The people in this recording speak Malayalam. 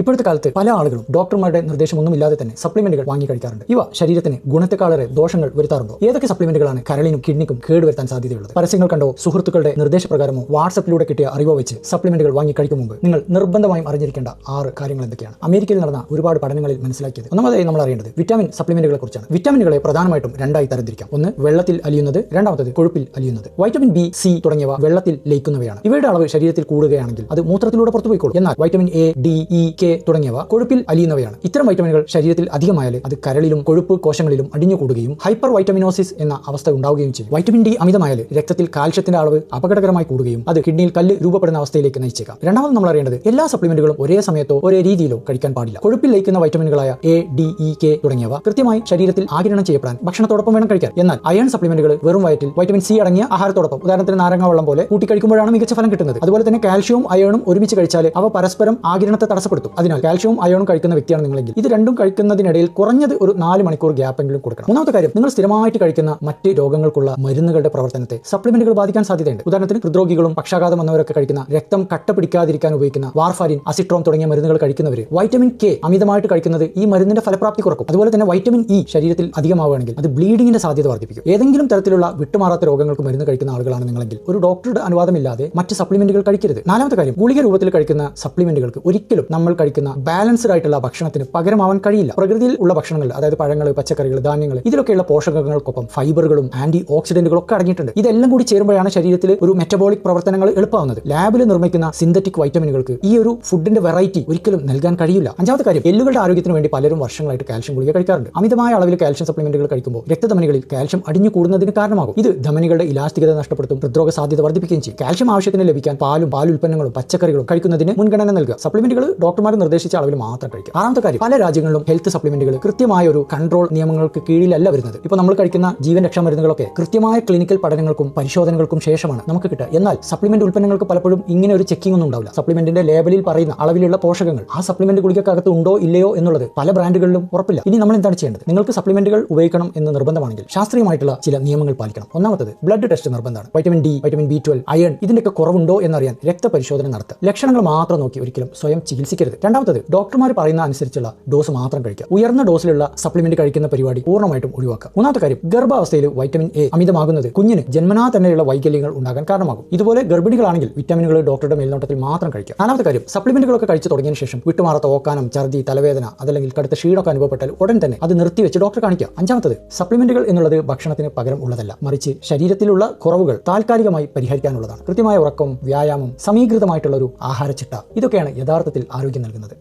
ഇപ്പോഴത്തെ കാലത്ത് പല ആളുകളും ഡോക്ടർമാരുടെ നിർദ്ദേശമൊന്നുമില്ലാതെ തന്നെ സപ്ലിമെന്റുകൾ വാങ്ങി കഴിക്കാറുണ്ട്. ഇവ ശരീരത്തിന് ഗുണത്തെക്കാളേറെ ദോഷങ്ങൾ വരുത്താറുണ്ടോ? ഏതൊക്കെ സപ്ലിമെന്റുകളാണ് കരളിനും കിഡ്നിക്കും കേടുവരുത്താൻ സാധ്യതയുള്ളത്? പരസ്യങ്ങൾ കണ്ടോ സുഹൃത്തുക്കളുടെ നിർദ്ദേശപ്രകാരമോ വാട്സ്ആപ്പിലൂടെ കിട്ടിയ അറിവോ വെച്ച് സപ്ലിമെന്റുകൾ വാങ്ങി കഴിക്കും മുമ്പ് നിങ്ങൾ നിർബന്ധമായും അറിഞ്ഞിരിക്കേണ്ട 6 കാര്യങ്ങൾ എന്തൊക്കെയാണ്? അമേരിക്കയിൽ നടന്ന ഒരുപാട് പഠനങ്ങളിൽ മനസ്സിലാക്കിയത്. ഒന്നാമതായി നമ്മൾ അറിയേണ്ടത് വിറ്റാമിൻ സപ്ലിമെന്റുകളെ കുറിച്ചാണ്. വിറ്റാമിനുകളെ പ്രധാനമായിട്ടും രണ്ടായി തരംതിരിക്കാം. ഒന്ന് വെള്ളത്തിൽ അലിയുന്നത്, രണ്ടാമത്തത് കൊഴുപ്പിൽ അലിയുന്നത്. വൈറ്റമിൻ ബി, സി തുടങ്ങിയവ വെള്ളത്തിൽ ലയിക്കുന്നവയാണ്. ഇവയുടെ അളവ് ശരീരത്തിൽ കൂടുകയാണെങ്കിൽ അത് മൂത്രത്തിലൂടെ പുറത്തുപോയിക്കോളും. എന്നാൽ vitamin A, D, E, K തുടങ്ങിയവ കൊഴുപ്പിൽ അലിയുന്നവയാണ്. ഇത്തരം വൈറ്റമിനുകൾ ശരീരത്തിൽ അധികമായാൽ അത് കരളിലും കൊഴുപ്പ് കോശങ്ങളിലും അടിഞ്ഞുകൂടുകയും ഹൈപ്പർ വൈറ്റമിനോസിസ് എന്ന അവസ്ഥ ഉണ്ടാവുകയും ചെയ്യും. വൈറ്റമിൻ ഡി അമിതമായാൽ രക്തത്തിൽ കാൽഷ്യത്തിന്റെ അളവ് അപകടകരമായി കൂടുകയും അത് കിഡ്നിയിൽ കല്ല് രൂപപ്പെടുന്ന അവസ്ഥയിലേക്ക് നയിച്ചേക്കാം. രണ്ടാമത് നമ്മൾ അറിയേണ്ടത് എല്ലാ സപ്ലിമെന്റുകളും ഒരേ സമയത്തോ ഒരേ രീതിയിലോ കഴിക്കാൻ പാടില്ല. കൊഴുപ്പിൽ ലയിക്കുന്ന വൈറ്റമിനുകളായ എ, ഡി, ഇ, കെ തുടങ്ങിയവ കൃത്യമായി ശരീരത്തിൽ ആഗിരണം ചെയ്യപ്പെടാൻ ഭക്ഷണത്തോടൊപ്പം വേണം കഴിക്കാൻ. എന്നാൽ അയൺ സപ്ലിമെന്റുകൾ വെറും വയറ്റിൽ വൈറ്റമിൻ സി അടങ്ങിയ ആഹാരത്തോടൊപ്പം, ഉദാഹരണത്തിന് നാരങ്ങ വെള്ളം പോലെ കൂട്ടിക്കഴിക്കുമ്പോഴാണ് മികച്ച ഫലം കിട്ടുന്നത്. അതുപോലെ തന്നെ കാൽഷ്യവും അയണും ഒരുമിച്ച് കഴിച്ചാൽ അവ പരസ്പരം ആഗിരണത്തെ തടസ്സപ്പെടുത്തും. അതിനാൽ കാൽഷ്യവും അയണും കഴിക്കുന്ന വ്യക്തിയാണ് നിങ്ങളെങ്കിൽ ഇത് രണ്ടും കഴിക്കുന്നതിനിടയിൽ കുറഞ്ഞത് ഒരു 4 മണിക്കൂർ ഗ്യാപ്പെങ്കിലും കൊടുക്കണം. മൂന്നാമത്തെ കാര്യം, നിങ്ങൾ സ്ഥിരമായിട്ട് കഴിക്കുന്ന മറ്റ് രോഗങ്ങൾക്കുള്ള മരുന്നുകളുടെ പ്രവർത്തനത്തെ സപ്ലിമെന്റുകൾ ബാധിക്കാൻ സാധ്യതയുണ്ട്. ഉദാഹരണത്തിന് ഹൃദ്രോഗികളും പക്ഷാഘാതം വന്നവരൊക്കെ കഴിക്കുന്ന രക്തം കട്ട പിടിക്കാതിരിക്കാൻ ഉപയോഗിക്കുന്ന വാർഫാരിൻ, അസിട്രോം തുടങ്ങിയ മരുന്നുകൾ കഴിക്കുന്നവർ വൈറ്റമിൻ കെ അമിതമായിട്ട് കഴിക്കുന്നത് ഈ മരുന്നിന്റെ ഫലപ്രാപ്തി കുറക്കും. അതുപോലെ തന്നെ വൈറ്റമിൻ ഇ ശരീരത്തിൽ അധികമാവുകയാണെങ്കിൽ അത് ബ്ലീഡിങ്ങിന്റെ സാധ്യത വർദ്ധിപ്പിക്കും. ഏതെങ്കിലും തരത്തിലുള്ള വിട്ടുമാറാത്ത രോഗങ്ങൾക്ക് മരുന്ന് കഴിക്കുന്ന ആളുകളാണ് നിങ്ങളെങ്കിൽ ഒരു ഡോക്ടറുടെ അനുവാദമില്ലാതെ മറ്റ് സപ്ലിമെന്റുകൾ കഴിക്കരുത്. നാലാമത്തെ കാര്യം, ഗുളിക രൂപത്തിൽ കഴിക്കുന്ന സപ്ലിമെന്റുകൾക്ക് ഒരിക്കലും നമ്മൾ കഴിക്കുന്ന ബാലൻസ്ഡ് ആയിട്ടുള്ള ഭക്ഷണത്തിന് പകരമാവാൻ കഴിയില്ല. പ്രകൃതിയിൽ ഉള്ള ഭക്ഷണങ്ങൾ, അതായത് പഴങ്ങൾ, പച്ചക്കറികൾ, ധാന്യങ്ങൾ, ഇതിലൊക്കെയുള്ള പോഷകങ്ങൾക്കൊപ്പം ഫൈബറുകളും ആന്റി ഓക്സിഡന്റുകളും ഒക്കെ അടങ്ങിയിട്ടുണ്ട്. ഇതെല്ലാം കൂടി ചേരുമ്പോഴാണ് ശരീരത്തിൽ ഒരു മെറ്റബോളിക് പ്രവർത്തനങ്ങൾ എളുപ്പമാവുന്നത്. ലാബിൽ നിർമ്മിക്കുന്ന സിന്തറ്റിക് വൈറ്റമിനുകൾക്ക് ഈ ഒരു ഫുഡിന്റെ വെറൈറ്റി ഒരിക്കലും നൽകാൻ കഴിയില്ല. അഞ്ചാമത്തെ കാര്യം, എല്ലുകളുടെ ആരോഗ്യത്തിന് വേണ്ടി പലരും വർഷങ്ങളായിട്ട് കാൽഷ്യം ഗുളിക കഴിക്കാറുണ്ട്. അമിതമായ അളവിൽ കാൽഷ്യം സപ്ലിമെന്റുകൾ കഴിക്കുമ്പോൾ രക്തധമനികളിൽ കാൽഷ്യം അടിഞ്ഞു കൂടുന്നതിന് കാരണമാകും. ഇത് ധമനികളുടെ ഇലാസ്തികത നഷ്ടപ്പെടുത്തും, ഹൃദ്രോഗ സാധ്യത വർദ്ധിപ്പിക്കുകയും ചെയ്യും. കാൽഷ്യം ആവശ്യത്തിന് ലഭിക്കാൻ പാലും പാലുൽപ്പന്നങ്ങളും പച്ചക്കറികളും കഴിക്കുന്നതിന് മുൻഗണന നൽകുക. സപ്ലിമെന്റുകൾ ഡോക്ടർമാർ നിർദ്ദേശിച്ച അളവിൽ മാത്രം കഴിക്കുക. ആറാമത്തെ കാര്യം, പല രാജ്യങ്ങളിലും ഹെൽത്ത് സപ്ലിമെന്റുകൾ കൃത്യമായ ഒരു കൺട്രോൾ നിയമങ്ങൾക്ക് കീഴിലല്ല വരുന്നത്. ഇപ്പോൾ നമ്മൾ കഴിക്കുന്ന ജീവൻ രക്ഷാ മരുന്നുകളൊക്കെ കൃത്യമായ ക്ലിനിക്കൽ പഠനങ്ങൾക്കും പരിശോധനകൾക്കും ശേഷമാണ് നമുക്ക് കിട്ടുക. എന്നാൽ സപ്ലിമെന്റ് ഉൽപ്പന്നങ്ങൾക്ക് പലപ്പോഴും ഇങ്ങനെ ഒരു ചെക്കിംഗ് ഒന്നും ഉണ്ടാവില്ല. സപ്ലിമെന്റിന്റെ ലേബലിൽ പറയുന്ന അളവിലുള്ള പോഷകങ്ങൾ ആ സപ്ലിമെന്റ് ഗുളികക്കകത്ത് ഉണ്ടോ ഇല്ലയോ എന്നുള്ളത് പല ബ്രാൻഡുകളിലും ഉറപ്പില്ല. ഇനി നമ്മൾ എന്താണ് ചെയ്യേണ്ടത്? നിങ്ങൾക്ക് സപ്ലിമെന്റുകൾ ഉപയോഗിക്കണം എന്ന് നിർബന്ധമാണെങ്കിൽ ശാസ്ത്രീയമായിട്ടുള്ള ചില നിയമങ്ങൾ പാലിക്കണം. ഒന്നാമത്തത്, ബ്ലഡ് ടെസ്റ്റ് നിർബന്ധമാണ്. വൈറ്റമിൻ ഡി, വൈറ്റമിൻ ബി12, അയൺ ഇതിന്റെയൊക്കെ കുറവുണ്ടോ എന്നറിയാൻ രക്തപരിശോധന നടത്തുക. ലക്ഷണങ്ങൾ മാത്രം നോക്കി ഒരിക്കലും സ്വയം ചികിത്സിക്കരുത്. രണ്ടാമത്തത്, ഡോക്ടർമാർ പറയുന്ന അനുസരിച്ചുള്ള ഡോസ് മാത്രം കഴിക്കുക. ഉയർന്ന ഡോസിലുള്ള സപ്ലിമെന്റ് കഴിക്കുന്ന പരിപാടി പൂർണ്ണമായിട്ടും ഒഴിവാക്കുക. മൂന്നാമത്തെ കാര്യം, ഗർഭാവസ്ഥയിൽ വൈറ്റമിൻ എ അമിതമാകുന്നത് കുഞ്ഞിന് ജന്മനാ തന്നെയുള്ള വൈകല്യങ്ങൾ ഉണ്ടാകാൻ കാരണമാകും. ഇതുപോലെ ഗർഭിണികളാണെങ്കിൽ വിറ്റാമിനുകൾ ഡോക്ടറുടെ മേൽനോട്ടത്തിൽ മാത്രം കഴിക്കുക. നാലാമത്തെ കാര്യം, സപ്ലിമെന്റുകളൊക്കെ കഴിച്ചു തുടങ്ങിയതിനു ശേഷം വിട്ടുമാറാത്ത ഓക്കാനം, ഛർദി, തലവേദന അതല്ലെങ്കിൽ കടുത്ത ക്ഷീണമൊക്കെ അനുഭവപ്പെട്ടാൽ ഉടൻ തന്നെ അത് നിർത്തിവെച്ച് ഡോക്ടറെ കാണിക്കുക. അഞ്ചാമത്തത്, സപ്ലിമെന്റുകൾ എന്നുള്ളത് ഭക്ഷണത്തിന് പകരം ഉള്ളതല്ല, മറിച്ച് ശരീരത്തിലുള്ള കുറവുകൾ താൽക്കാലികമായി പരിഹരിക്കാനുള്ളതാണ്. കൃത്യമായ ഉറക്കം, വ്യായാമം, സമീകൃതമായിട്ടുള്ള ഒരു ആഹാരച്ചിട്ട ഇതൊക്കെയാണ് യഥാർത്ഥത്തിൽ ആരോഗ്യം നൽകുന്നത്.